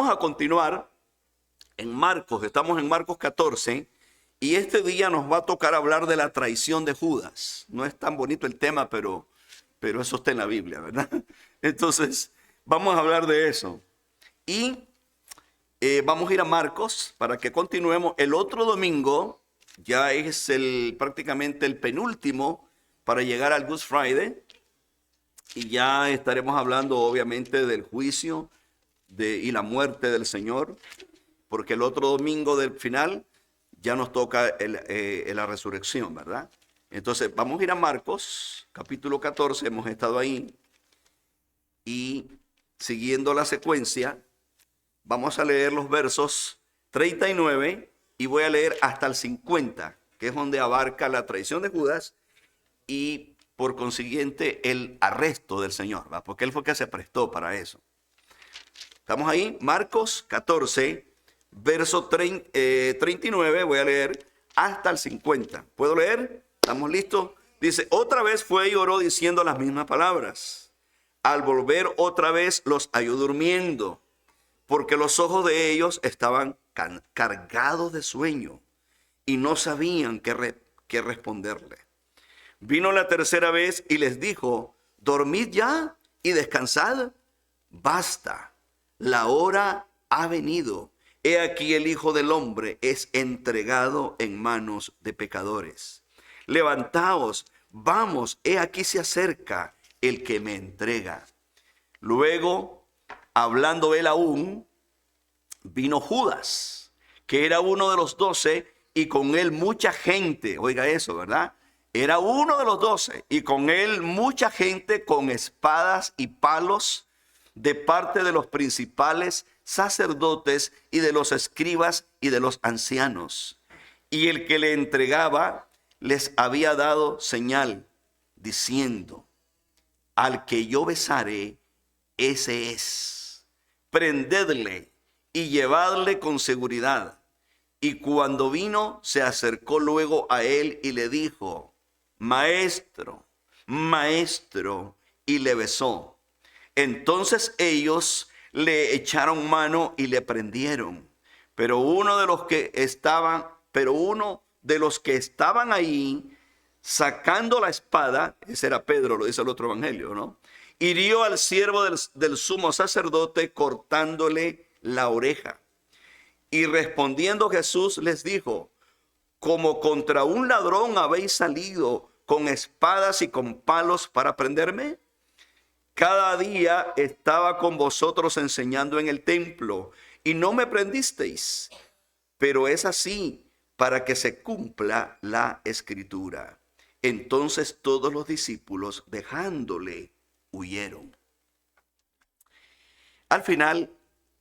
vamos a continuar en Marcos. Estamos en Marcos 14 y este día nos va a tocar hablar de la traición de Judas. No es tan bonito el tema, pero eso está en la Biblia, ¿verdad? Entonces, vamos a hablar de eso. Y vamos a ir a Marcos para que continuemos. El otro domingo ya es prácticamente el penúltimo para llegar al Good Friday. Y ya estaremos hablando obviamente del juicio y la muerte del Señor. Porque el otro domingo del final ya nos toca la resurrección, ¿verdad? Entonces vamos a ir a Marcos, capítulo 14, hemos estado ahí. Y siguiendo la secuencia, vamos a leer los versos 39 y voy a leer hasta el 50, que es donde abarca la traición de Judas y por consiguiente el arresto del Señor, ¿va? Porque él fue el que se prestó para eso. Estamos ahí, Marcos 14, verso 39, voy a leer hasta el 50. ¿Puedo leer? ¿Estamos listos? Dice, otra vez fue y oró diciendo las mismas palabras. Al volver otra vez los halló durmiendo, porque los ojos de ellos estaban cargados de sueño y no sabían qué responderle. Vino la tercera vez y les dijo, dormid ya y descansad. Basta, la hora ha venido. He aquí el Hijo del Hombre es entregado en manos de pecadores. Levantaos, vamos, he aquí se acerca el que me entrega. Luego, hablando él aún, vino Judas, que era uno de los 12, y con él mucha gente. Oiga eso, ¿verdad? Era uno de los 12, y con él mucha gente con espadas y palos de parte de los principales sacerdotes y de los escribas y de los ancianos. Y el que le entregaba les había dado señal, diciendo, al que yo besaré, ese es. Prendedle y llevadle con seguridad. Y cuando vino, se acercó luego a él y le dijo, Maestro, maestro, y le besó. Entonces ellos le echaron mano y le prendieron. Pero uno de los que estaban ahí, sacando la espada, ese era Pedro, lo dice el otro evangelio, ¿no? Hirió al siervo del sumo sacerdote cortándole la oreja. Y respondiendo Jesús les dijo, como contra un ladrón habéis salido con espadas y con palos para prenderme. Cada día estaba con vosotros enseñando en el templo y no me prendisteis. Pero es así para que se cumpla la escritura. Entonces todos los discípulos, dejándole, huyeron. Al final,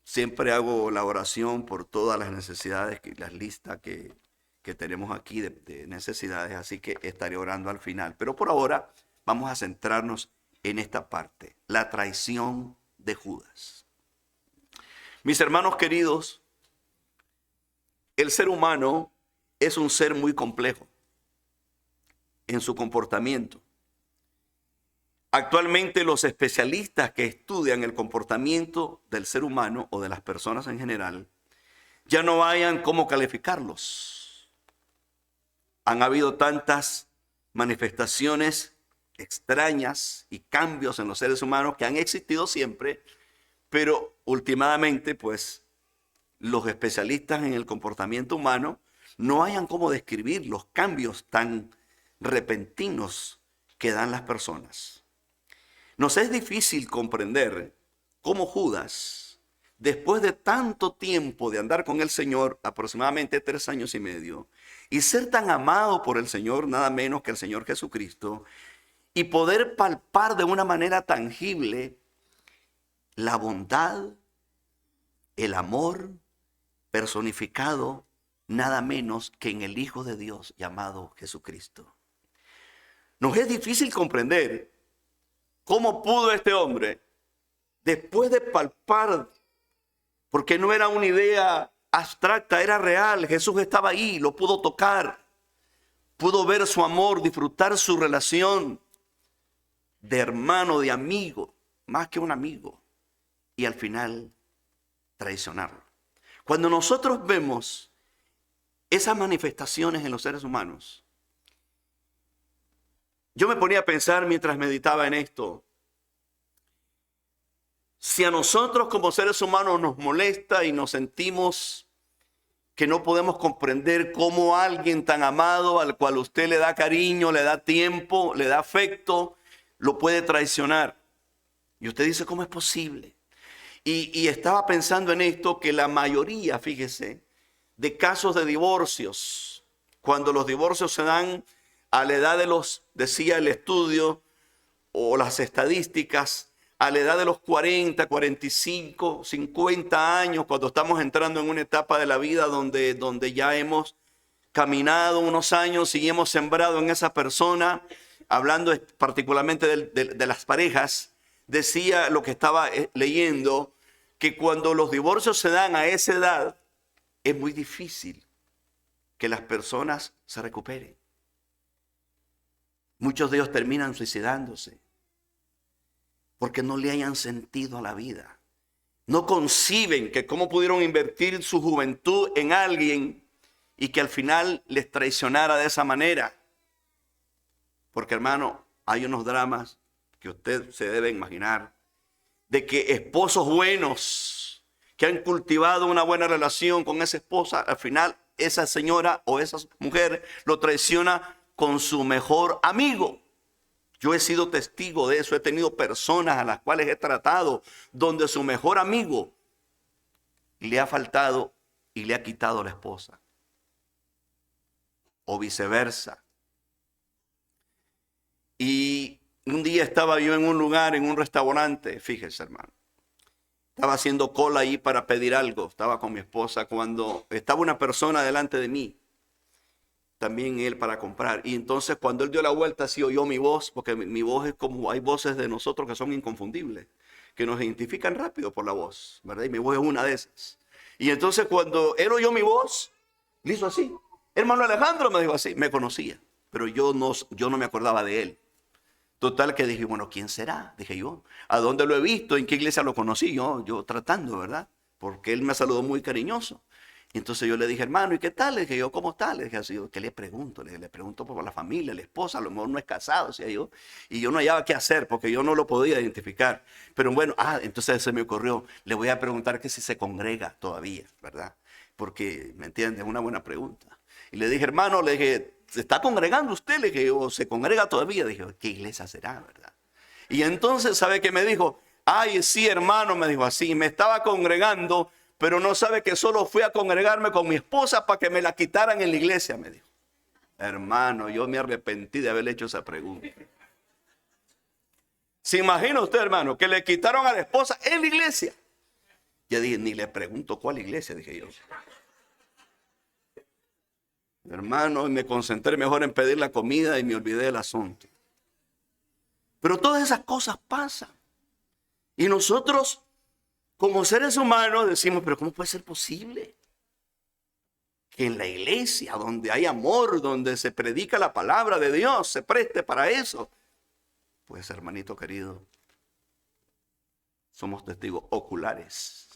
siempre hago la oración por todas las necesidades, las listas que tenemos aquí de necesidades, así que estaré orando al final. Pero por ahora vamos a centrarnos en esta parte, la traición de Judas. Mis hermanos queridos, el ser humano es un ser muy complejo en su comportamiento. Actualmente los especialistas que estudian el comportamiento del ser humano o de las personas en general ya no hayan cómo calificarlos. Han habido tantas manifestaciones extrañas y cambios en los seres humanos que han existido siempre, pero últimamente pues los especialistas en el comportamiento humano no hayan cómo describir los cambios tan repentinos que dan las personas. Nos es difícil comprender cómo Judas, después de tanto tiempo de andar con el Señor, aproximadamente 3 años y medio, y ser tan amado por el Señor, nada menos que el Señor Jesucristo, y poder palpar de una manera tangible la bondad, el amor personificado, nada menos que en el Hijo de Dios llamado Jesucristo. Nos es difícil comprender cómo pudo este hombre, después de palpar, porque no era una idea abstracta, era real, Jesús estaba ahí, lo pudo tocar, pudo ver su amor, disfrutar su relación de hermano, de amigo, más que un amigo. Y al final traicionarlo. Cuando nosotros vemos esas manifestaciones en los seres humanos, yo me ponía a pensar mientras meditaba en esto, si a nosotros como seres humanos nos molesta y nos sentimos que no podemos comprender cómo alguien tan amado, al cual usted le da cariño, le da tiempo, le da afecto, lo puede traicionar. Y usted dice, ¿cómo es posible? Y estaba pensando en esto, que la mayoría, fíjese, de casos de divorcios, cuando los divorcios se dan a la edad de los, decía el estudio o las estadísticas, a la edad de los 40, 45, 50 años, cuando estamos entrando en una etapa de la vida donde ya hemos caminado unos años y hemos sembrado en esa persona, hablando particularmente de las parejas, decía lo que estaba leyendo, que cuando los divorcios se dan a esa edad, es muy difícil que las personas se recuperen. Muchos de ellos terminan suicidándose porque no le hayan sentido a la vida. No conciben que cómo pudieron invertir su juventud en alguien y que al final les traicionara de esa manera. Porque, hermano, hay unos dramas que usted se debe imaginar, de que esposos buenos que han cultivado una buena relación con esa esposa, al final esa señora o esa mujer lo traiciona con su mejor amigo. Yo he sido testigo de eso, he tenido personas a las cuales he tratado donde su mejor amigo le ha faltado y le ha quitado la esposa. O viceversa. Y un día estaba yo en un lugar, en un restaurante, fíjese, hermano. Estaba haciendo cola ahí para pedir algo. Estaba con mi esposa cuando estaba una persona delante de mí. También él para comprar. Y entonces cuando él dio la vuelta, sí oyó mi voz, porque mi voz es como, hay voces de nosotros que son inconfundibles, que nos identifican rápido por la voz, ¿verdad? Y mi voz es una de esas. Y entonces cuando él oyó mi voz, le hizo así. Hermano Alejandro, me dijo así, me conocía, pero yo no me acordaba de él. Total que dije, bueno, ¿quién será? Dije yo, ¿a dónde lo he visto? ¿En qué iglesia lo conocí? Yo tratando, ¿verdad? Porque él me saludó muy cariñoso. Y entonces yo le dije, hermano, ¿y qué tal? Le dije yo, ¿cómo está? Le dije así, ¿qué le pregunto? Le pregunto por la familia, la esposa, a lo mejor no es casado, decía yo. Y yo no hallaba qué hacer porque yo no lo podía identificar. Pero bueno, entonces se me ocurrió, le voy a preguntar que si se congrega todavía, ¿verdad? Porque, ¿me entiendes? Es una buena pregunta. Y le dije, hermano, le dije, ¿se está congregando usted? Le dije, ¿o se congrega todavía? Dije, ¿qué iglesia será, verdad? Y entonces, ¿sabe qué me dijo? Ay, sí, hermano, me dijo así, me estaba congregando, pero no sabe que solo fui a congregarme con mi esposa para que me la quitaran en la iglesia, me dijo. Hermano, yo me arrepentí de haberle hecho esa pregunta. ¿Se imagina usted, hermano, que le quitaron a la esposa en la iglesia? Ya dije, ni le pregunto cuál iglesia, dije yo. Hermano, me concentré mejor en pedir la comida y me olvidé del asunto. Pero todas esas cosas pasan. Y nosotros, como seres humanos, decimos, pero ¿cómo puede ser posible que en la iglesia, donde hay amor, donde se predica la palabra de Dios, se preste para eso? Pues, hermanito querido, somos testigos oculares.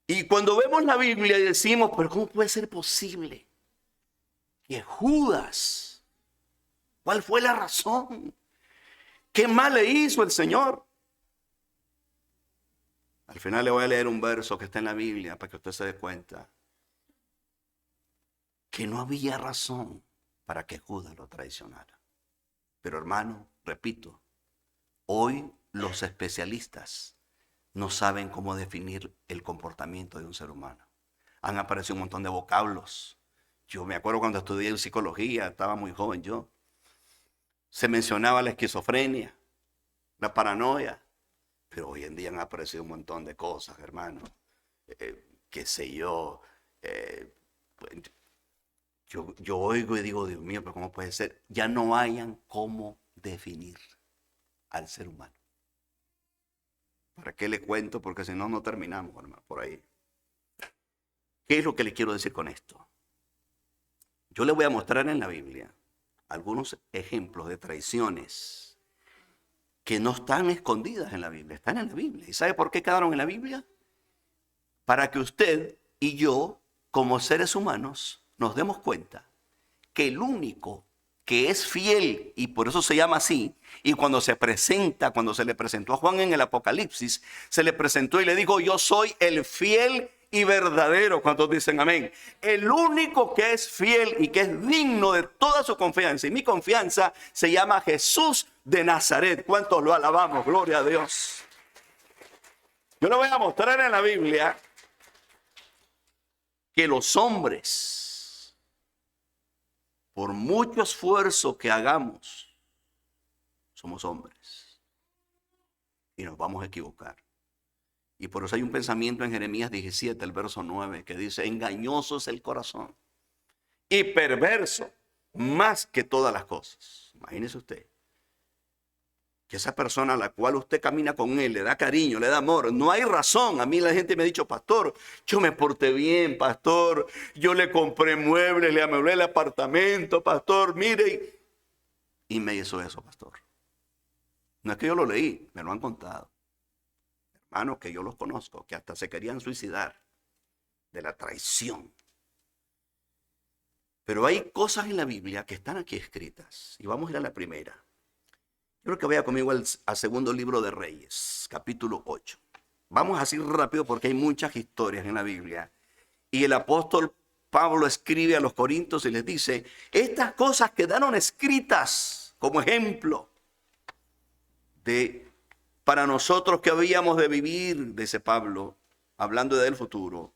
Y cuando vemos la Biblia y decimos, pero ¿cómo puede ser posible que Judas, cuál fue la razón? ¿Qué mal le hizo el Señor? Al final le voy a leer un verso que está en la Biblia para que usted se dé cuenta que no había razón para que Judas lo traicionara. Pero hermano, repito, hoy los especialistas no saben cómo definir el comportamiento de un ser humano. Han aparecido un montón de vocablos. Yo me acuerdo cuando estudié psicología, estaba muy joven yo. Se mencionaba la esquizofrenia, la paranoia. Pero hoy en día han aparecido un montón de cosas, hermano. Qué sé yo. Yo oigo y digo, Dios mío, pero ¿cómo puede ser? Ya no hayan cómo definir al ser humano. ¿Para qué le cuento? Porque si no, no terminamos, hermano, por ahí. ¿Qué es lo que le quiero decir con esto? Yo le voy a mostrar en la Biblia algunos ejemplos de traiciones que no están escondidas en la Biblia, están en la Biblia. ¿Y sabe por qué quedaron en la Biblia? Para que usted y yo, como seres humanos, nos demos cuenta que el único que es fiel, y por eso se llama así, y cuando se le presentó a Juan en el Apocalipsis, se le presentó y le dijo: yo soy el fiel y verdadero. ¿Cuántos dicen amén? El único que es fiel y que es digno de toda su confianza, y mi confianza, se llama Jesús de Nazaret. ¿Cuántos lo alabamos? Gloria a Dios. Yo le voy a mostrar en la Biblia que los hombres, por mucho esfuerzo que hagamos, somos hombres y nos vamos a equivocar. Y por eso hay un pensamiento en Jeremías 17, el verso 9, que dice: engañoso es el corazón y perverso más que todas las cosas. Imagínese usted que esa persona a la cual usted camina con él, le da cariño, le da amor, no hay razón. A mí la gente me ha dicho: pastor, yo me porté bien, pastor, yo le compré muebles, le amueblé el apartamento, pastor, mire. Y me hizo eso, pastor. No es que yo lo leí, me lo han contado. Hermanos que yo los conozco, que hasta se querían suicidar de la traición. Pero hay cosas en la Biblia que están aquí escritas. Y vamos a ir a la primera. Yo creo que vaya conmigo al segundo libro de Reyes, capítulo 8. Vamos así rápido porque hay muchas historias en la Biblia. Y el apóstol Pablo escribe a los Corintios y les dice: estas cosas quedaron escritas como ejemplo para nosotros que habíamos de vivir, dice Pablo, hablando del futuro,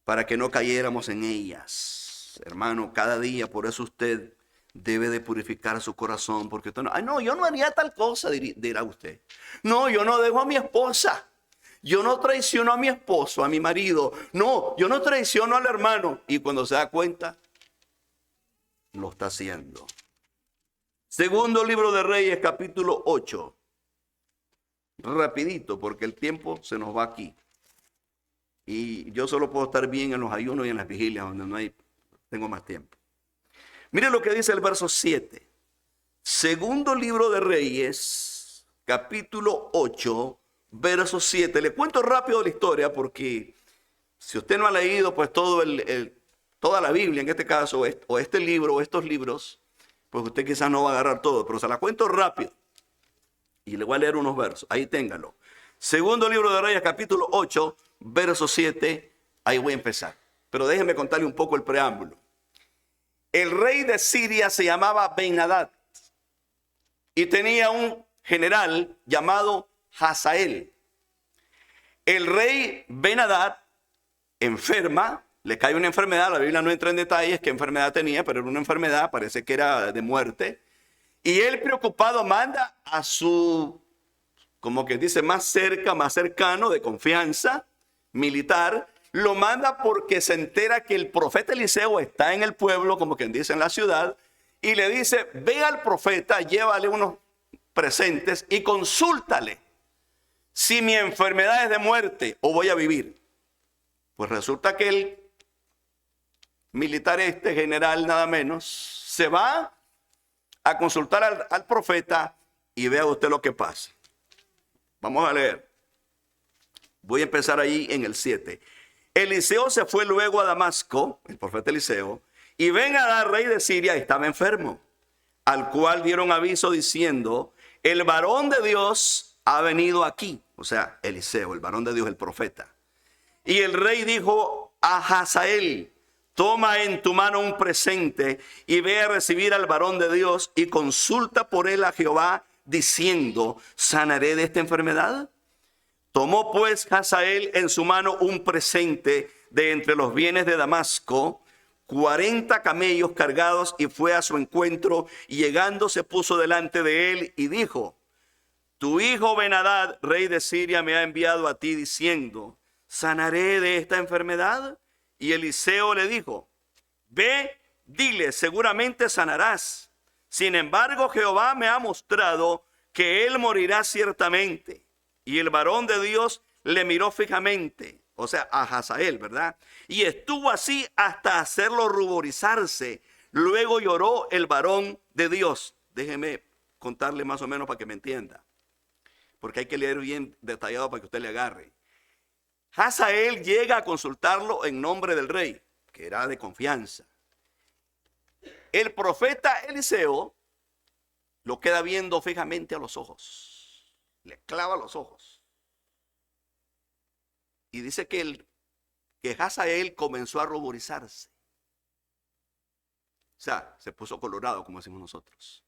para que no cayéramos en ellas. Hermano, cada día, por eso usted debe de purificar su corazón, porque usted no, yo no haría tal cosa, dirá usted. No, yo no dejo a mi esposa. Yo no traiciono a mi esposo, a mi marido. No, yo no traiciono al hermano. Y cuando se da cuenta, lo está haciendo. Segundo libro de Reyes, capítulo 8. Rapidito, porque el tiempo se nos va aquí. Y yo solo puedo estar bien en los ayunos y en las vigilias, donde tengo más tiempo. Mire lo que dice el verso 7. Segundo libro de Reyes, capítulo 8, verso 7. Le cuento rápido la historia porque si usted no ha leído pues toda la Biblia en este caso, o este libro o estos libros, pues usted quizás no va a agarrar todo, pero se la cuento rápido. Y le voy a leer unos versos, ahí téngalo. Segundo libro de Reyes, capítulo 8, verso 7, ahí voy a empezar. Pero déjeme contarle un poco el preámbulo. El rey de Siria se llamaba Ben-Hadad y tenía un general llamado Hazael. El rey Ben-Hadad enferma, le cae una enfermedad, la Biblia no entra en detalles qué enfermedad tenía, pero era una enfermedad, parece que era de muerte. Y él, preocupado, manda a su, como que dice, más cercano, de confianza, militar. Lo manda porque se entera que el profeta Eliseo está en el pueblo, como quien dice en la ciudad, y le dice: ve al profeta, llévale unos presentes y consúltale si mi enfermedad es de muerte o voy a vivir. Pues resulta que el militar general nada menos, se va a consultar al profeta y vea usted lo que pasa. Vamos a leer. Voy a empezar ahí en el 7. Eliseo se fue luego a Damasco, el profeta Eliseo, y Ben-Hadad, rey de Siria, estaba enfermo, al cual dieron aviso diciendo: el varón de Dios ha venido aquí. O sea, Eliseo, el varón de Dios, el profeta. Y el rey dijo a Hazael: toma en tu mano un presente y ve a recibir al varón de Dios y consulta por él a Jehová diciendo: ¿sanaré de esta enfermedad? Tomó pues Hazael en su mano un presente de entre los bienes de Damasco, 40 camellos cargados, y fue a su encuentro, y llegando se puso delante de él y dijo: tu hijo Ben-Hadad, rey de Siria, me ha enviado a ti diciendo: ¿sanaré de esta enfermedad? Y Eliseo le dijo: ve, dile, seguramente sanarás. Sin embargo, Jehová me ha mostrado que él morirá ciertamente. Y el varón de Dios le miró fijamente, o sea, a Hazael, ¿verdad? Y estuvo así hasta hacerlo ruborizarse. Luego lloró el varón de Dios. Déjeme contarle más o menos para que me entienda. Porque hay que leer bien detallado para que usted le agarre. Hazael llega a consultarlo en nombre del rey, que era de confianza. El profeta Eliseo lo queda viendo fijamente a los ojos. Le clava los ojos. Y dice que Hazael comenzó a ruborizarse. O sea, se puso colorado, como decimos nosotros.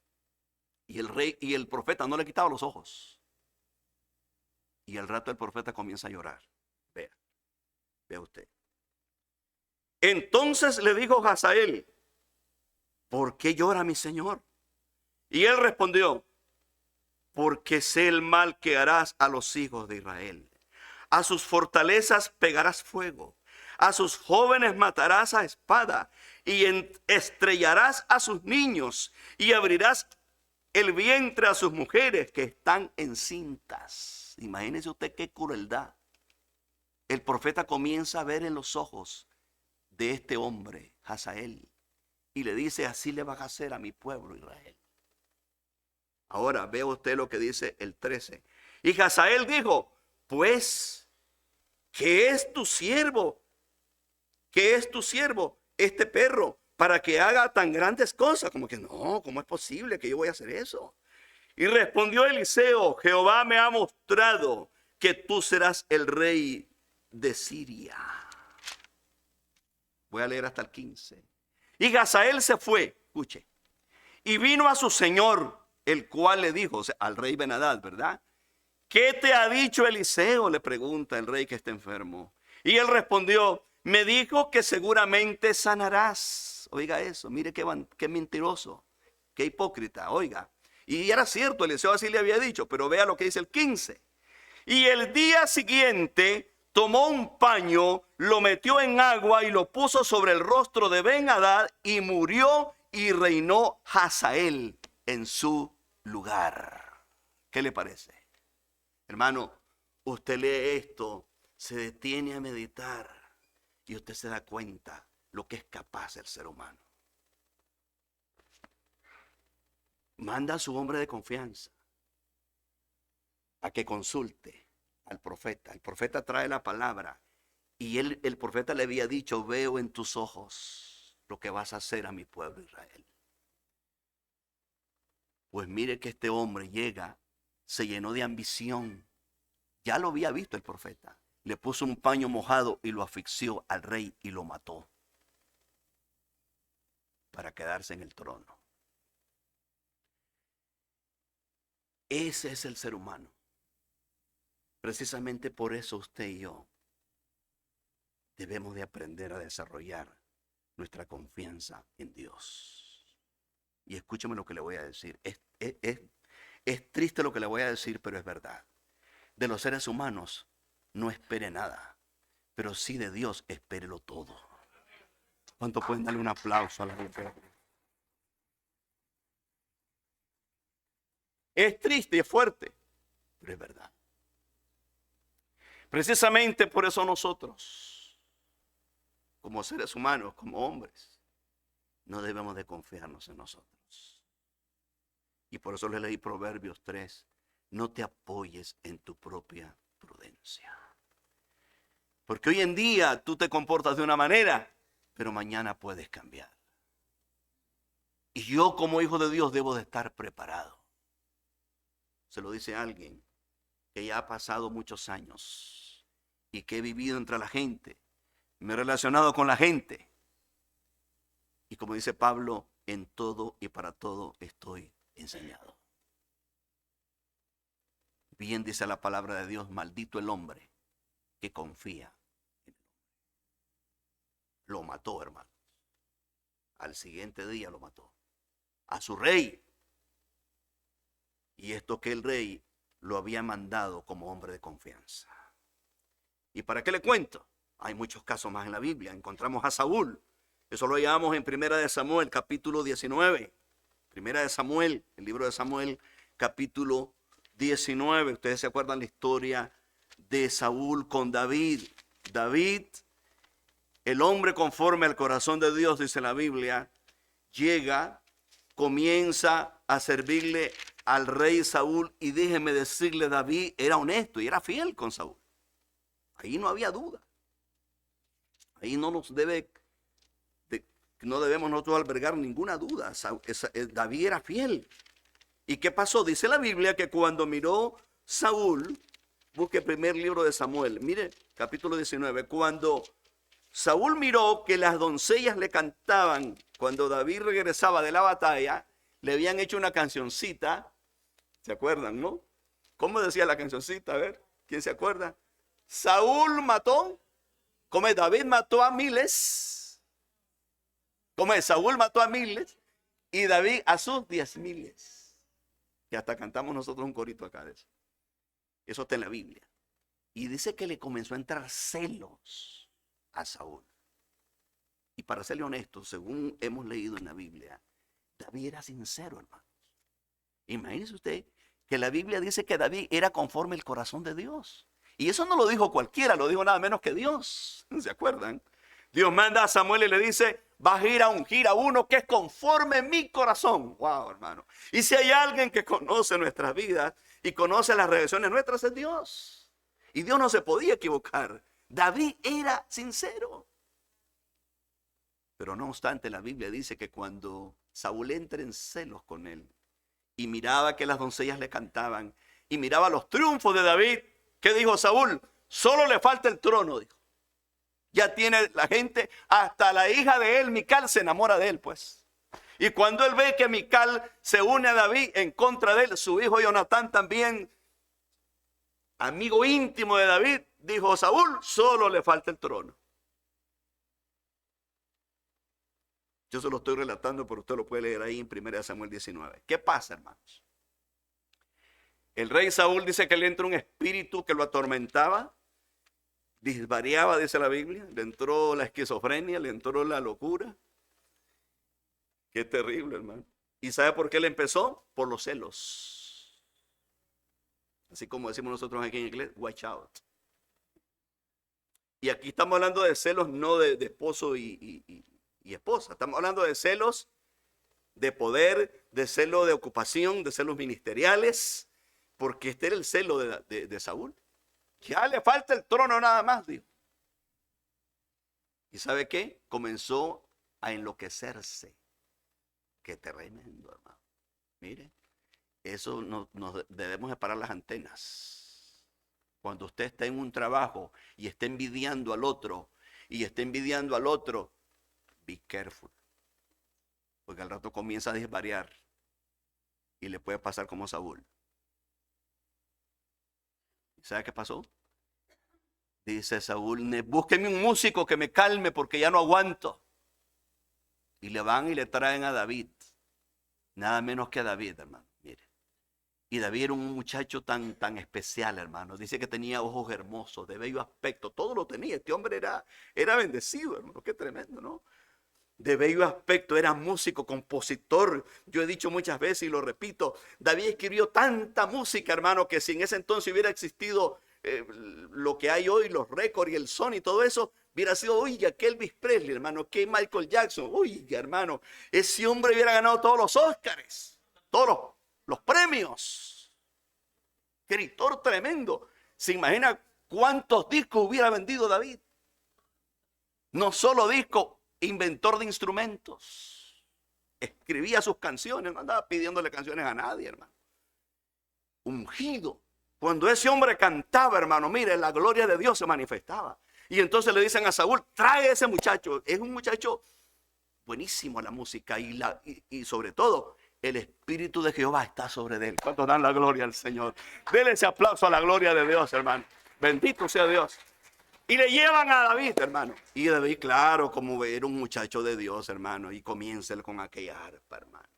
Y el rey y el profeta no le quitaba los ojos. Y al rato el profeta comienza a llorar. Vea usted. Entonces le dijo Hazael: ¿por qué llora mi señor? Y él respondió: porque sé el mal que harás a los hijos de Israel. A sus fortalezas pegarás fuego, a sus jóvenes matarás a espada, y estrellarás a sus niños, y abrirás el vientre a sus mujeres que están encintas. Imagínese usted qué crueldad. El profeta comienza a ver en los ojos de este hombre, Hazael, y le dice: así le vas a hacer a mi pueblo Israel. Ahora vea usted lo que dice el 13. Y Hazael dijo: pues, ¿qué es tu siervo? ¿Qué es tu siervo, este perro, para que haga tan grandes cosas? Como que no, ¿cómo es posible que yo voy a hacer eso? Y respondió Eliseo: Jehová me ha mostrado que tú serás el rey de Siria. Voy a leer hasta el 15. Y Hazael se fue, escuche, y vino a su señor, el cual le dijo, o sea, al rey Ben-Hadad, ¿verdad? ¿Qué te ha dicho Eliseo?, le pregunta el rey que está enfermo. Y él respondió: me dijo que seguramente sanarás. Oiga eso, mire qué mentiroso, qué hipócrita, oiga. Y era cierto, Eliseo así le había dicho, pero vea lo que dice el 15. Y el día siguiente tomó un paño, lo metió en agua y lo puso sobre el rostro de Ben-Hadad, y murió, y reinó Hazael en su lugar. ¿Qué le parece? Hermano, usted lee esto, se detiene a meditar y usted se da cuenta lo que es capaz el ser humano. Manda a su hombre de confianza a que consulte al profeta. El profeta trae la palabra y el profeta le había dicho: veo en tus ojos lo que vas a hacer a mi pueblo Israel. Pues mire que este hombre llega, se llenó de ambición. Ya lo había visto el profeta. Le puso un paño mojado y lo asfixió al rey y lo mató para quedarse en el trono. Ese es el ser humano. Precisamente por eso usted y yo debemos de aprender a desarrollar nuestra confianza en Dios. Y escúcheme lo que le voy a decir. Es triste lo que le voy a decir, pero es verdad. De los seres humanos no espere nada, pero sí de Dios espérelo todo. ¿Cuánto pueden darle un aplauso a la gente? Es triste y es fuerte, pero es verdad. Precisamente por eso nosotros, como seres humanos, como hombres, no debemos de confiarnos en nosotros. Y por eso le leí Proverbios 3. No te apoyes en tu propia prudencia. Porque hoy en día tú te comportas de una manera, pero mañana puedes cambiar. Y yo como hijo de Dios debo de estar preparado. Se lo dice alguien que ya ha pasado muchos años y que he vivido entre la gente, me he relacionado con la gente. Y como dice Pablo, en todo y para todo estoy enseñado. Bien dice la palabra de Dios: maldito el hombre que confía en el hombre. Lo mató, hermanos. Al siguiente día lo mató. A su rey. Y esto que el rey lo había mandado como hombre de confianza. ¿Y para qué le cuento? Hay muchos casos más en la Biblia. Encontramos a Saúl. Eso lo llamamos en Primera de Samuel, capítulo 19. Primera de Samuel, el libro de Samuel, capítulo 19. Ustedes se acuerdan la historia de Saúl con David. David, el hombre conforme al corazón de Dios, dice la Biblia, llega, comienza a servirle al rey Saúl, y déjeme decirle, David era honesto y era fiel con Saúl. Ahí no había duda. Ahí no debemos nosotros albergar ninguna duda. David era fiel. ¿Y qué pasó? Dice la Biblia que cuando miró Saúl, busque el primer libro de Samuel, mire, capítulo 19, cuando Saúl miró que las doncellas le cantaban, cuando David regresaba de la batalla, le habían hecho una cancioncita, ¿se acuerdan, no? ¿Cómo decía la cancioncita? A ver, ¿quién se acuerda? Saúl mató, ¿cómo es? David mató a miles, ¿cómo es? Saúl mató a miles y David a sus 10,000. Y hasta cantamos nosotros un corito acá de eso. Eso está en la Biblia. Y dice que le comenzó a entrar celos a Saúl. Y para serle honesto, según hemos leído en la Biblia, David era sincero, hermanos. Imagínese usted que la Biblia dice que David era conforme el corazón de Dios. Y eso no lo dijo cualquiera, lo dijo nada menos que Dios. ¿Se acuerdan? Dios manda a Samuel y le dice, vas a ir a ungir a uno que es conforme mi corazón. Wow, hermano. Y si hay alguien que conoce nuestras vidas y conoce las reacciones nuestras, es Dios. Y Dios no se podía equivocar. David era sincero. Pero no obstante, la Biblia dice que cuando Saúl entra en celos con él y miraba que las doncellas le cantaban y miraba los triunfos de David, ¿qué dijo Saúl? Solo le falta el trono, dijo. Ya tiene la gente, hasta la hija de él, Mical, se enamora de él, pues. Y cuando él ve que Mical se une a David en contra de él, su hijo Jonatán también, amigo íntimo de David, dijo Saúl, solo le falta el trono. Yo se lo estoy relatando, pero usted lo puede leer ahí en 1 Samuel 19. ¿Qué pasa, hermanos? El rey Saúl dice que le entró un espíritu que lo atormentaba, disvariaba, dice la Biblia, le entró la esquizofrenia, le entró la locura. Qué terrible, hermano. ¿Y sabe por qué le empezó? Por los celos. Así como decimos nosotros aquí en inglés, watch out. Y aquí estamos hablando de celos no de esposo y esposa. Estamos hablando de celos de poder, de celo de ocupación, de celos ministeriales, porque este era el celo de Saúl. Ya le falta el trono nada más, dijo. ¿Y sabe qué? Comenzó a enloquecerse. Qué tremendo, hermano. Mire, eso nos debemos de parar las antenas. Cuando usted está en un trabajo y está envidiando al otro, be careful. Porque al rato comienza a desvariar y le puede pasar como Saúl. ¿Sabe qué pasó? Dice Saúl, búsquenme un músico que me calme porque ya no aguanto. Y le van y le traen a David. Nada menos que a David, hermano. Mire. Y David era un muchacho tan especial, hermano. Dice que tenía ojos hermosos, de bello aspecto. Todo lo tenía. Este hombre era bendecido, hermano. Qué tremendo, ¿no? De bello aspecto, era músico, compositor. Yo he dicho muchas veces y lo repito, David escribió tanta música, hermano, que si en ese entonces hubiera existido lo que hay hoy, los récords y el Sony y todo eso, hubiera sido, oiga, que Elvis Presley, hermano, que Michael Jackson, oiga, hermano, ese hombre hubiera ganado todos los Óscares, todos los premios. Escritor tremendo. ¿Se imagina cuántos discos hubiera vendido David? No solo discos, inventor de instrumentos. Escribía sus canciones, no andaba pidiéndole canciones a nadie, hermano. Ungido. Cuando ese hombre cantaba, hermano, mire, la gloria de Dios se manifestaba. Y entonces le dicen a Saúl, trae a ese muchacho. Es un muchacho buenísimo a la música y sobre todo, el Espíritu de Jehová está sobre él. ¿Cuántos dan la gloria al Señor? Denle ese aplauso a la gloria de Dios, hermano. Bendito sea Dios. Y le llevan a David, hermano. Y David, claro, como era un muchacho de Dios, hermano. Y comienza él con aquella arpa, hermano.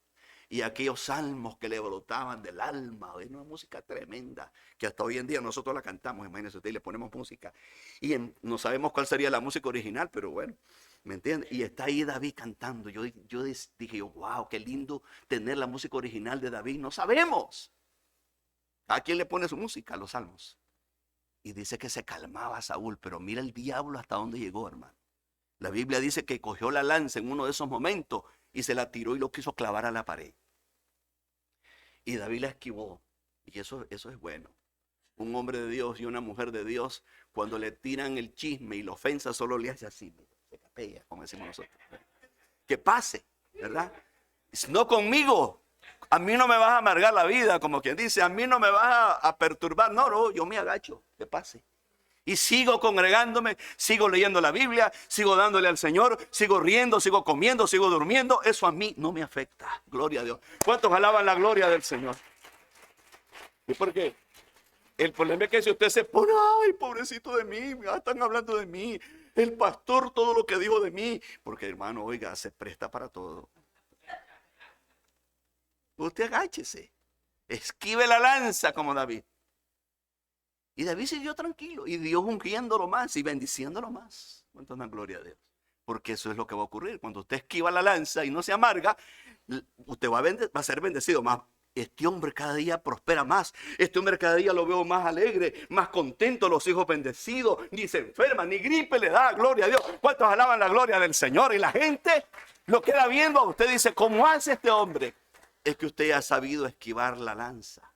Y aquellos salmos que le brotaban del alma. Es una música tremenda. Que hasta hoy en día nosotros la cantamos. Imagínense usted, y le ponemos música. Y no sabemos cuál sería la música original, pero bueno. ¿Me entiendes? Y está ahí David cantando. Yo dije, wow, qué lindo tener la música original de David. No sabemos. ¿A quién le pone su música? Los salmos. Y dice que se calmaba Saúl, pero mira el diablo hasta dónde llegó, hermano. La Biblia dice que cogió la lanza en uno de esos momentos y se la tiró y lo quiso clavar a la pared. Y David la esquivó. Y eso es bueno. Un hombre de Dios y una mujer de Dios, cuando le tiran el chisme y la ofensa, solo le hace así, se capella, como decimos nosotros. Que pase, ¿verdad? No conmigo. A mí no me vas a amargar la vida, como quien dice, a mí no me vas a perturbar. No, no, yo me agacho, que pase. Y sigo congregándome, sigo leyendo la Biblia, sigo dándole al Señor, sigo riendo, sigo comiendo, sigo durmiendo. Eso a mí no me afecta. Gloria a Dios. ¿Cuántos alaban la gloria del Señor? ¿Y por qué? El problema es que si usted se pone, ay, pobrecito de mí, ya están hablando de mí, el pastor todo lo que dijo de mí, porque hermano, oiga, se presta para todo. Usted agáchese, esquive la lanza como David. Y David siguió tranquilo y Dios ungiéndolo más y bendiciéndolo más. ¿Cuánto dan gloria a Dios? Porque eso es lo que va a ocurrir. Cuando usted esquiva la lanza y no se amarga, usted va a ser bendecido más. Este hombre cada día prospera más. Este hombre cada día lo veo más alegre, más contento, los hijos bendecidos. Ni se enferma, ni gripe le da, gloria a Dios. ¿Cuántos alaban la gloria del Señor? Y la gente lo queda viendo a usted, dice, ¿cómo hace este hombre? Es que usted ha sabido esquivar la lanza.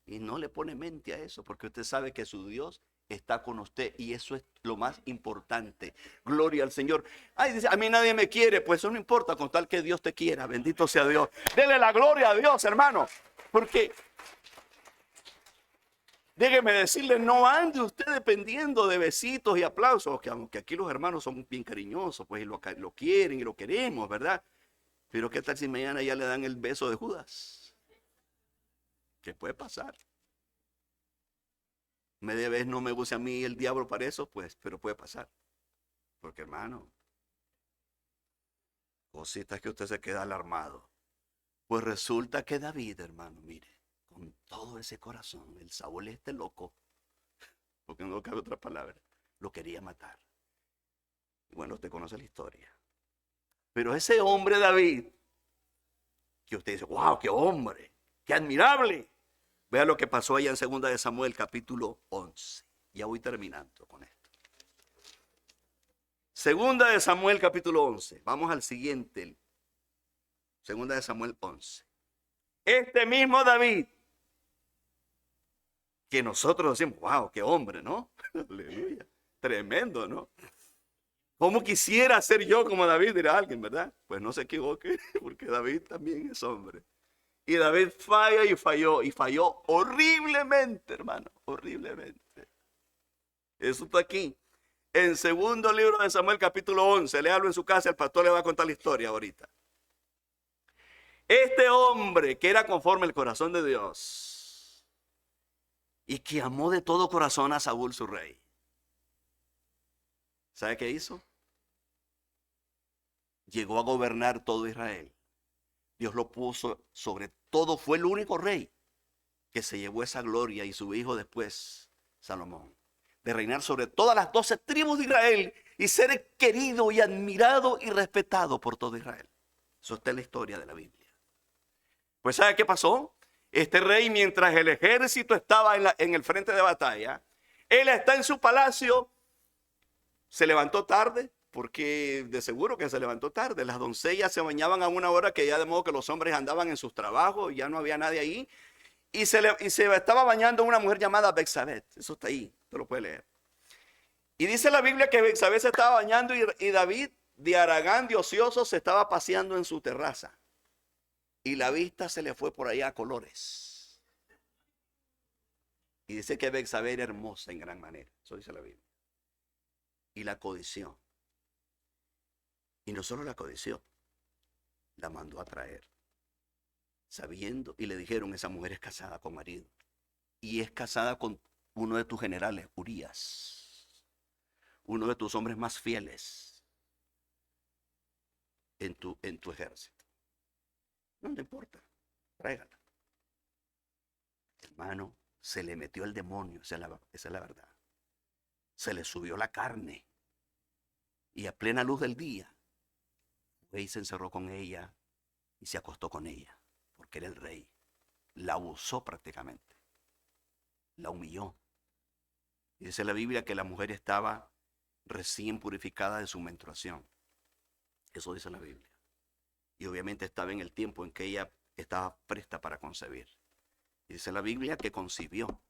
Y no le pone mente a eso, porque usted sabe que su Dios está con usted y eso es lo más importante. Gloria al Señor. Ay, dice, a mí nadie me quiere, pues eso no importa, con tal que Dios te quiera. Bendito sea Dios. Dele la gloria a Dios, hermano. Porque, déjeme decirle, no ande usted dependiendo de besitos y aplausos, que aunque aquí los hermanos son bien cariñosos, pues lo quieren y lo queremos, ¿verdad? Pero qué tal si mañana ya le dan el beso de Judas. ¿Qué puede pasar? Media vez no me use a mí el diablo para eso, pues, pero puede pasar. Porque hermano, cositas que usted se queda alarmado. Pues resulta que David, hermano, mire, con todo ese corazón, el Saúl este loco, porque no cabe otra palabra, lo quería matar. Y bueno, usted conoce la historia. Pero ese hombre David, que usted dice, wow, qué hombre, qué admirable. Vea lo que pasó allá en 2 de Samuel, capítulo 11. Ya voy terminando con esto. 2 de Samuel, capítulo 11. Vamos al siguiente. 2 de Samuel 11. Este mismo David, que nosotros decimos, wow, qué hombre, ¿no? Aleluya. Tremendo, ¿no? ¿Cómo quisiera ser yo como David? Dirá alguien, ¿verdad? Pues no se equivoque, porque David también es hombre. Y David falla y falló horriblemente, hermano, horriblemente. Eso está aquí. En 2 libro de Samuel, capítulo 11, léalo en su casa, el pastor le va a contar la historia ahorita. Este hombre que era conforme al corazón de Dios y que amó de todo corazón a Saúl su rey. ¿Sabe qué hizo? Llegó a gobernar todo Israel. Dios lo puso sobre todo, fue el único rey que se llevó esa gloria y su hijo después, Salomón, de reinar sobre todas las 12 tribus de Israel y ser querido y admirado y respetado por todo Israel. Eso está en la historia de la Biblia. Pues ¿sabe qué pasó? Este rey, mientras el ejército estaba en el frente de batalla, él está en su palacio, se levantó tarde, porque de seguro que se levantó tarde. Las doncellas se bañaban a una hora que ya de modo que los hombres andaban en sus trabajos, ya no había nadie ahí. Y se estaba bañando una mujer llamada Betsabé. Eso está ahí, te lo puedes leer. Y dice la Biblia que Betsabé se estaba bañando y David de haragán de ocioso se estaba paseando en su terraza. Y la vista se le fue por allá a colores. Y dice que Betsabé era hermosa en gran manera. Eso dice la Biblia. Y la codició. Y no solo la codició, la mandó a traer. Sabiendo, y le dijeron, esa mujer es casada con marido. Y es casada con uno de tus generales, Urías. Uno de tus hombres más fieles en tu ejército. No te importa, tráigala. Hermano, se le metió el demonio, esa es la verdad. Se le subió la carne. Y a plena luz del día, fue y se encerró con ella y se acostó con ella, porque era el rey. La abusó prácticamente. La humilló. Y dice la Biblia que la mujer estaba recién purificada de su menstruación. Eso dice la Biblia. Y obviamente estaba en el tiempo en que ella estaba presta para concebir. Y dice la Biblia que concibió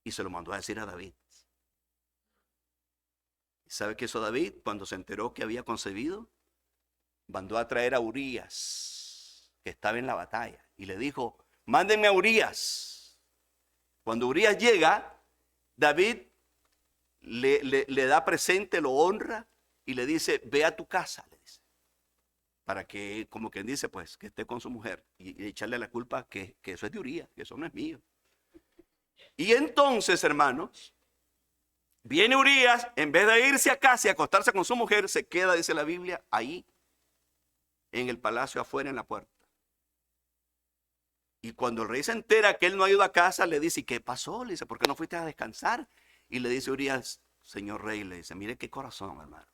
y se lo mandó a decir a David. ¿Y sabe qué hizo David? Cuando se enteró que había concebido, mandó a traer a Urías, que estaba en la batalla, y le dijo: mándenme a Urías. Cuando Urías llega, David le da presente, lo honra y le dice: ve a tu casa, le dice, para que, como quien dice, pues, que esté con su mujer, y echarle la culpa que eso es de Urías, que eso no es mío. Y entonces, hermanos, viene Urías, en vez de irse a casa y acostarse con su mujer, se queda, dice la Biblia, ahí en el palacio, afuera en la puerta. Y cuando el rey se entera que él no ha ido a casa, le dice: ¿y qué pasó? Le dice: ¿por qué no fuiste a descansar? Y le dice Urías: señor rey, le dice, mire qué corazón, hermano.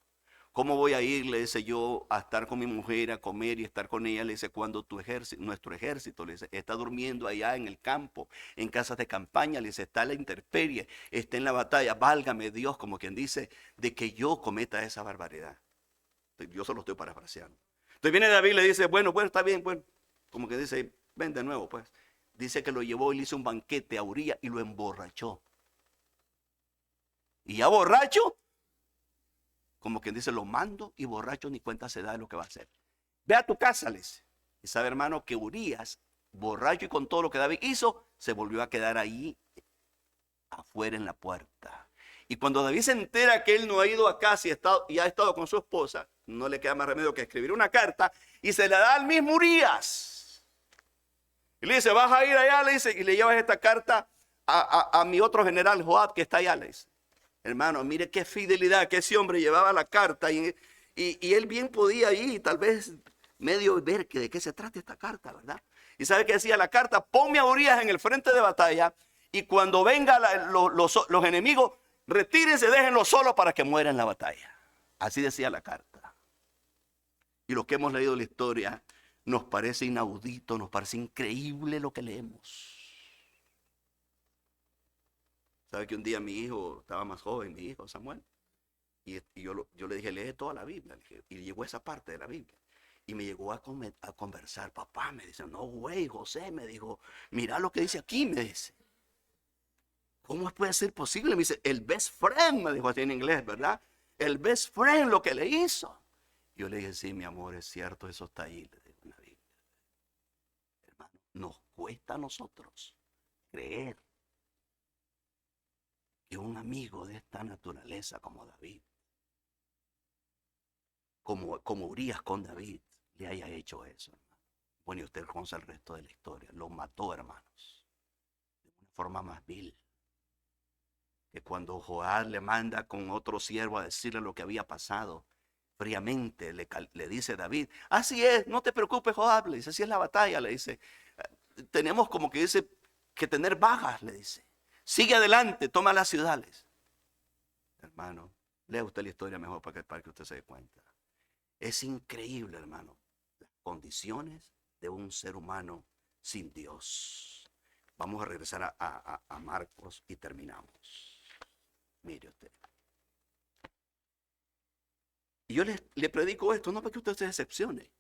¿Cómo voy a ir, le dice yo, a estar con mi mujer, a comer y estar con ella? Le dice, cuando nuestro ejército, le dice, está durmiendo allá en el campo, en casas de campaña, le dice, está en la intemperie, está en la batalla. Válgame Dios, como quien dice, de que yo cometa esa barbaridad. Yo solo estoy parafraseando. Entonces viene David y le dice: bueno, está bien, bueno, como que dice, ven de nuevo, pues. Dice que lo llevó y le hizo un banquete a Urías y lo emborrachó. Y ya borracho, como quien dice, lo mando, y borracho ni cuenta se da de lo que va a hacer. Ve a tu casa, le dice. Y sabe, hermano, que Urías, borracho y con todo lo que David hizo, se volvió a quedar ahí afuera en la puerta. Y cuando David se entera que él no ha ido a casa y ha estado con su esposa, no le queda más remedio que escribir una carta y se la da al mismo Urías. Y le dice: vas a ir allá, le dice, y le llevas esta carta a mi otro general, Joab, que está allá, le dice. Hermano, mire qué fidelidad, que ese hombre llevaba la carta y él bien podía ir, tal vez medio ver de qué se trata esta carta, ¿verdad? Y sabe qué decía la carta: ponme a Urías en el frente de batalla y cuando vengan los enemigos, retírense, déjenlo solo para que muera en la batalla. Así decía la carta. Y los que hemos leído la historia, nos parece inaudito, nos parece increíble lo que leemos. ¿Sabe que un día mi hijo, estaba más joven, mi hijo Samuel, y yo le dije: lee toda la Biblia, y llegó esa parte de la Biblia, y me llegó a conversar. Papá, me dice, no, güey, José, me dijo, mira lo que dice aquí, me dice. ¿Cómo puede ser posible? Me dice, el best friend, me dijo así en inglés, ¿verdad? El best friend, lo que le hizo. Yo le dije: sí, mi amor, es cierto, eso está ahí, le digo, en la Biblia. Hermano, nos cuesta a nosotros creer que un amigo de esta naturaleza como David, como Urías con David, le haya hecho eso, hermano. Bueno, y usted conoce el resto de la historia. Lo mató, hermanos, de una forma más vil. Que cuando Joab le manda con otro siervo a decirle lo que había pasado, fríamente le dice David: así es, no te preocupes, Joab, le dice, así es la batalla, le dice, tenemos como que dice que tener bajas, le dice, sigue adelante, toma las ciudades. Hermano, lea usted la historia mejor para que usted se dé cuenta. Es increíble, hermano, las condiciones de un ser humano sin Dios. Vamos a regresar a Marcos y terminamos. Mire usted. Y yo le predico esto no para que usted se decepcione.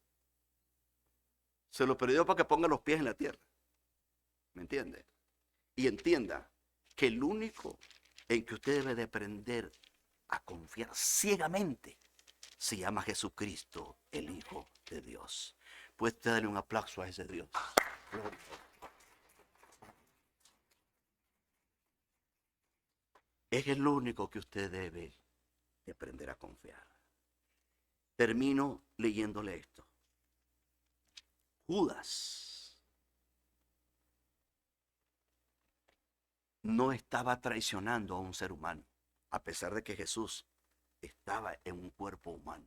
Se lo predico para que ponga los pies en la tierra. ¿Me entiende? Y entienda que el único en que usted debe de aprender a confiar ciegamente se llama Jesucristo, el Hijo de Dios. Puede darle un aplauso a ese Dios. Gloria. Es el único que usted debe de aprender a confiar. Termino leyéndole esto. Judas no estaba traicionando a un ser humano, a pesar de que Jesús estaba en un cuerpo humano.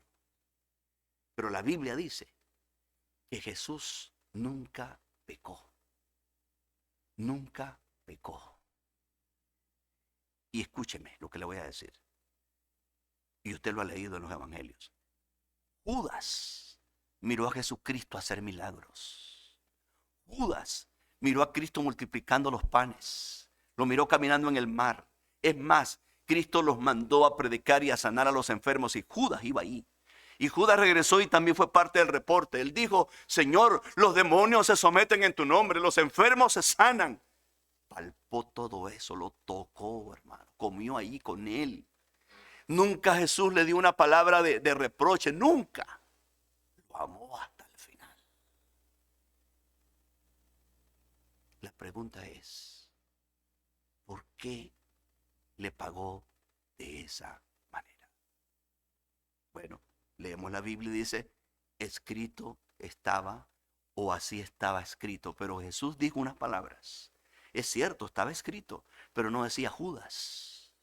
Pero la Biblia dice que Jesús nunca pecó. Nunca pecó. Y escúcheme lo que le voy a decir. Y usted lo ha leído en los evangelios. Judas miró a Jesucristo hacer milagros. Judas miró a Cristo multiplicando los panes. Lo miró caminando en el mar. Es más, Cristo los mandó a predicar y a sanar a los enfermos y Judas iba ahí. Y Judas regresó y también fue parte del reporte. Él dijo, Señor, los demonios se someten en tu nombre, los enfermos se sanan. Palpó todo eso, lo tocó, hermano, comió ahí con él. Nunca Jesús le dio una palabra de reproche, nunca. Lo amó hasta el final. La pregunta es, ¿por qué le pagó de esa manera? Bueno, leemos la Biblia y dice, escrito estaba o así estaba escrito. Pero Jesús dijo unas palabras. Es cierto, estaba escrito, pero no decía Judas.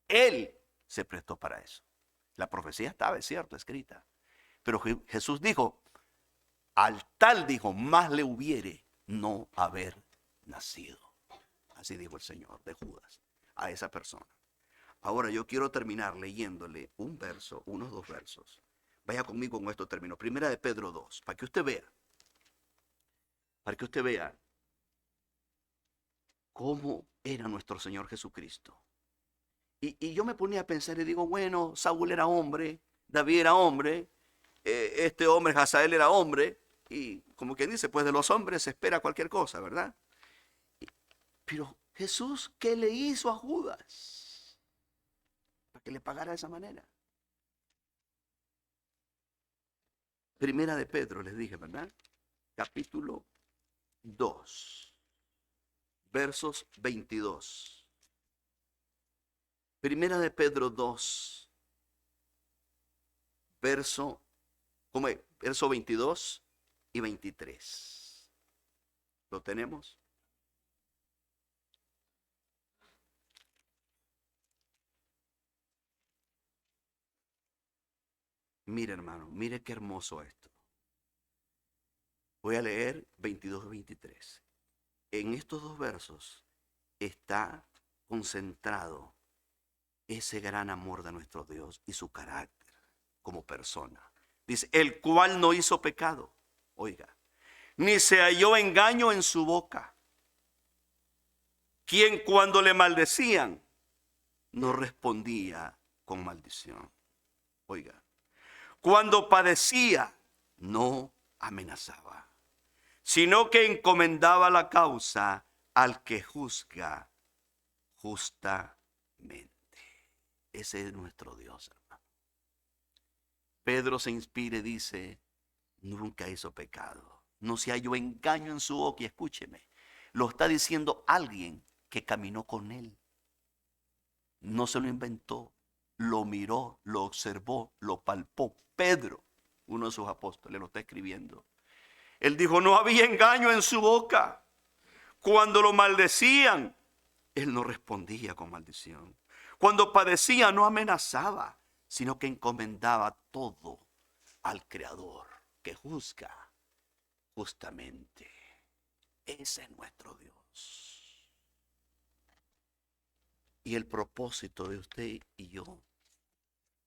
Él se prestó para eso. La profecía estaba, es cierto, escrita. Pero Jesús dijo, al tal dijo, más le hubiere no haber nacido. Así dijo el Señor de Judas a esa persona. Ahora yo quiero terminar leyéndole un verso, unos dos versos. Vaya conmigo con esto termino. Primera de Pedro 2, para que usted vea cómo era nuestro Señor Jesucristo. Y yo me ponía a pensar y digo, bueno, Saúl era hombre, David era hombre, este hombre, Hazael, era hombre, y como quien dice, pues de los hombres se espera cualquier cosa, ¿verdad? Pero Jesús, ¿qué le hizo a Judas para que le pagara de esa manera? Primera de Pedro, les dije, ¿verdad? Capítulo 2, versos 22. Primera de Pedro 2, verso 22 y 23. ¿Lo tenemos? Mire, hermano, mire qué hermoso esto. Voy a leer 22 y 23. En estos dos versos está concentrado ese gran amor de nuestro Dios y su carácter como persona. Dice, el cual no hizo pecado, oiga, ni se halló engaño en su boca, quien cuando le maldecían no respondía con maldición. Oiga, cuando padecía no amenazaba, sino que encomendaba la causa al que juzga justamente. Ese es nuestro Dios, hermano. Pedro se inspira y dice, nunca hizo pecado, no se halló engaño en su boca. Y escúcheme, lo está diciendo alguien que caminó con él. No se lo inventó, lo miró, lo observó, lo palpó. Pedro, uno de sus apóstoles, lo está escribiendo. Él dijo, no había engaño en su boca. Cuando lo maldecían, él no respondía con maldición. Cuando padecía, no amenazaba, sino que encomendaba todo al Creador, que juzga justamente. Ese es nuestro Dios. Y el propósito de usted y yo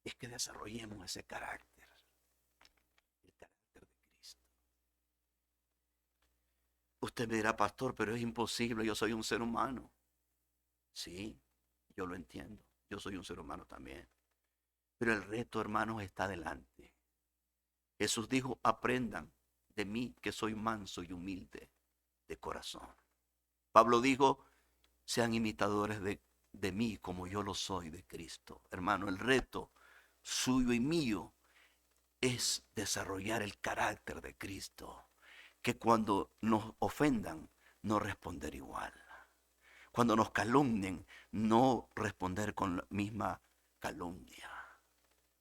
es que desarrollemos ese carácter, el carácter de Cristo. Usted me dirá, pastor, pero es imposible, yo soy un ser humano. Sí, yo lo entiendo, yo soy un ser humano también. Pero el reto, hermanos, está delante. Jesús dijo, aprendan de mí que soy manso y humilde de corazón. Pablo dijo, sean imitadores de mí como yo lo soy de Cristo. Hermano, el reto suyo y mío es desarrollar el carácter de Cristo. Que cuando nos ofendan, no responder igual. Cuando nos calumnien, no responder con la misma calumnia.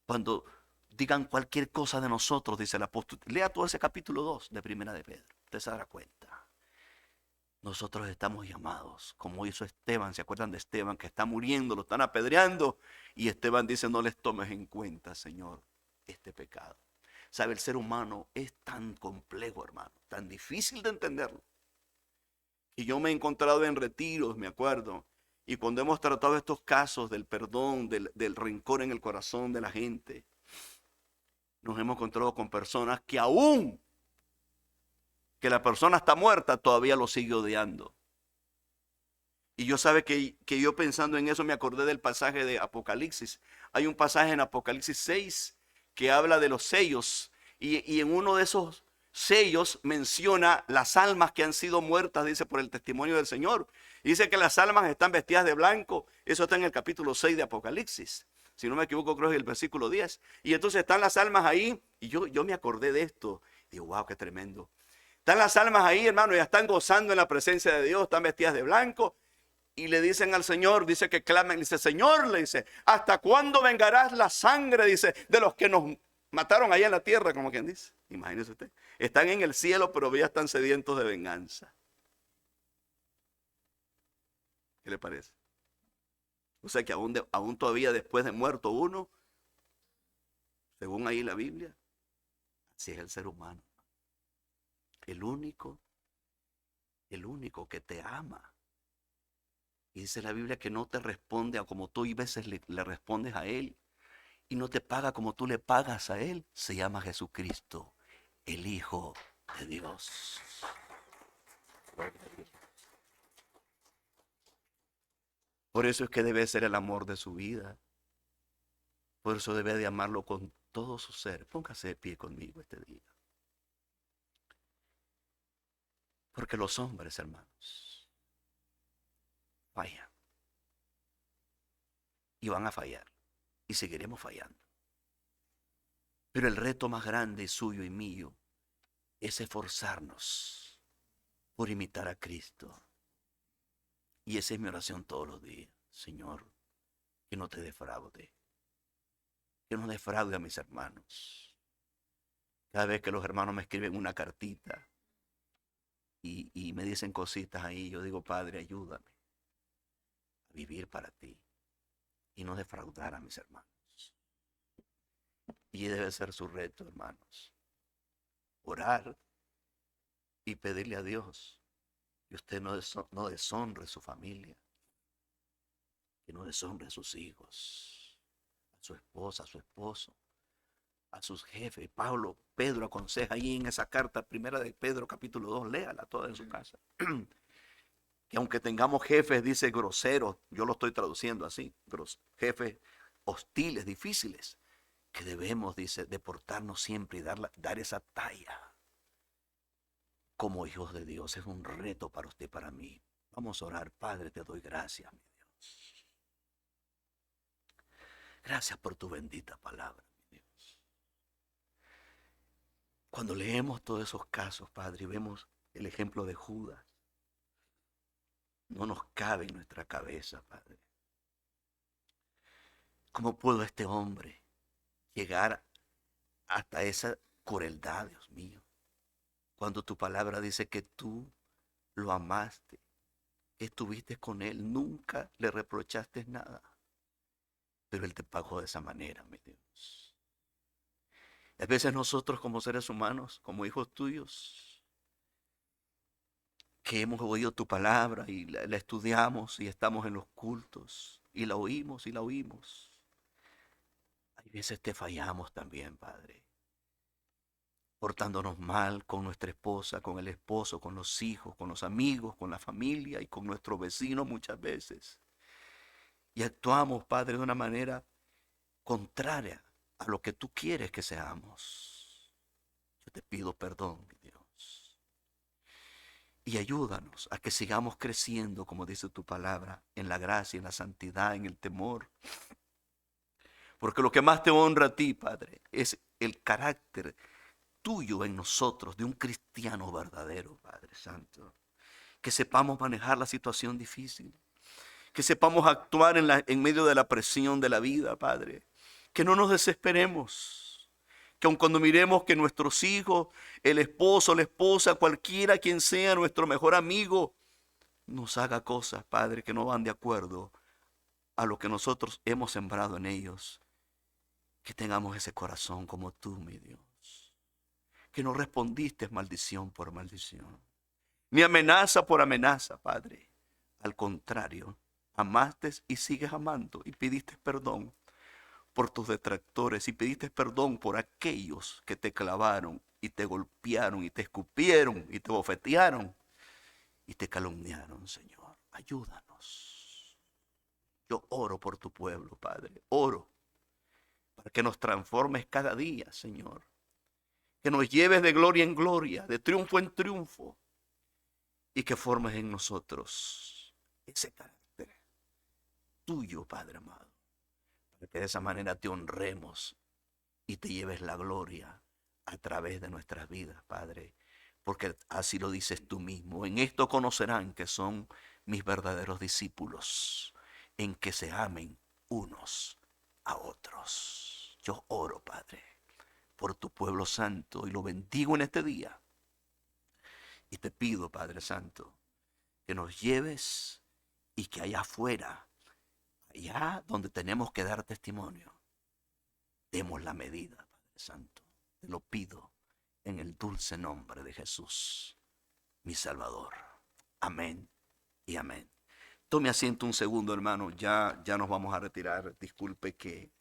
Cuando digan cualquier cosa de nosotros, dice el apóstol, lea todo ese capítulo 2 de Primera de Pedro, usted se dará cuenta. Nosotros estamos llamados, como hizo Esteban, ¿se acuerdan de Esteban que está muriendo, lo están apedreando? Y Esteban dice, no les tomes en cuenta, Señor, este pecado. Sabe, el ser humano es tan complejo, hermano, tan difícil de entenderlo. Y yo me he encontrado en retiros, me acuerdo, y cuando hemos tratado estos casos del perdón, del rencor en el corazón de la gente, nos hemos encontrado con personas que aún que la persona está muerta, todavía lo sigue odiando. Y yo sabe que yo pensando en eso me acordé del pasaje de Apocalipsis. Hay un pasaje en Apocalipsis 6 que habla de los sellos. Y en uno de esos sellos menciona las almas que han sido muertas, dice, por el testimonio del Señor. Y dice que las almas están vestidas de blanco. Eso está en el capítulo 6 de Apocalipsis. Si no me equivoco, creo que es el versículo 10. Y entonces están las almas ahí. Y yo me acordé de esto. Digo, wow, qué tremendo. Están las almas ahí, hermano, ya están gozando en la presencia de Dios, están vestidas de blanco. Y le dicen al Señor, dice que clamen, dice, Señor, le dice, ¿hasta cuándo vengarás la sangre, dice, de los que nos mataron allá en la tierra, como quien dice? Imagínese usted. Están en el cielo, pero ya están sedientos de venganza. ¿Qué le parece? O sea que aún todavía después de muerto uno, según ahí la Biblia, así es el ser humano. El único que te ama. Y dice la Biblia que no te responde a como tú y veces le respondes a Él. Y no te paga como tú le pagas a Él. Se llama Jesucristo, el Hijo de Dios. Por eso es que debe ser el amor de su vida. Por eso debe de amarlo con todo su ser. Póngase de pie conmigo este día. Porque los hombres, hermanos, fallan. Y van a fallar. Y seguiremos fallando. Pero el reto más grande suyo y mío es esforzarnos por imitar a Cristo. Y esa es mi oración todos los días. Señor, que no te defraude. Que no defraude a mis hermanos. Cada vez que los hermanos me escriben una cartita y me dicen cositas ahí, yo digo, Padre, ayúdame a vivir para ti y no defraudar a mis hermanos. Y debe ser su reto, hermanos. Orar y pedirle a Dios que usted no deshonre a su familia, que no deshonre a sus hijos, a su esposa, a su esposo, a sus jefes. Pedro aconseja ahí en esa carta primera de Pedro capítulo 2, léala toda en su casa. Que aunque tengamos jefes, dice, groseros, yo lo estoy traduciendo así, jefes hostiles, difíciles, que debemos, dice, deportarnos siempre y dar esa talla como hijos de Dios. Es un reto para usted y para mí. Vamos a orar. Padre, te doy gracias, mi Dios. Gracias por tu bendita palabra, mi Dios. Cuando leemos todos esos casos, Padre, y vemos el ejemplo de Judas, no nos cabe en nuestra cabeza, Padre. ¿Cómo pudo este hombre llegar hasta esa crueldad, Dios mío? Cuando tu palabra dice que tú lo amaste, que estuviste con él, nunca le reprochaste nada. Pero él te pagó de esa manera, mi Dios. Y a veces nosotros como seres humanos, como hijos tuyos, que hemos oído tu palabra y la estudiamos y estamos en los cultos y la oímos y la oímos. Hay veces te fallamos también, Padre, portándonos mal con nuestra esposa, con el esposo, con los hijos, con los amigos, con la familia y con nuestros vecinos muchas veces. Y actuamos, Padre, de una manera contraria a lo que tú quieres que seamos. Yo te pido perdón, mi Dios. Y ayúdanos a que sigamos creciendo, como dice tu palabra, en la gracia, en la santidad, en el temor. Porque lo que más te honra a ti, Padre, es el carácter tuyo en nosotros, de un cristiano verdadero, Padre Santo. Que sepamos manejar la situación difícil. Que sepamos actuar en medio de la presión de la vida, Padre. Que no nos desesperemos. Que aun cuando miremos que nuestros hijos, el esposo, la esposa, cualquiera quien sea nuestro mejor amigo, nos haga cosas, Padre, que no van de acuerdo a lo que nosotros hemos sembrado en ellos. Que tengamos ese corazón como tú, mi Dios. Que no respondiste maldición por maldición, ni amenaza por amenaza, Padre. Al contrario, amaste y sigues amando y pediste perdón por tus detractores y pediste perdón por aquellos que te clavaron y te golpearon y te escupieron y te bofetearon y te calumniaron, Señor. Ayúdanos. Yo oro por tu pueblo, Padre. Oro para que nos transformes cada día, Señor. Que nos lleves de gloria en gloria, de triunfo en triunfo, y que formes en nosotros ese carácter tuyo, Padre amado, para que de esa manera te honremos y te lleves la gloria a través de nuestras vidas, Padre, porque así lo dices tú mismo. En esto conocerán que son mis verdaderos discípulos, en que se amen unos a otros. Yo oro, Padre, por tu pueblo santo y lo bendigo en este día. Y te pido, Padre Santo, que nos lleves y que allá afuera, allá donde tenemos que dar testimonio, demos la medida, Padre Santo. Te lo pido en el dulce nombre de Jesús, mi Salvador. Amén y amén. Tome asiento un segundo, hermano. Ya nos vamos a retirar. Disculpe que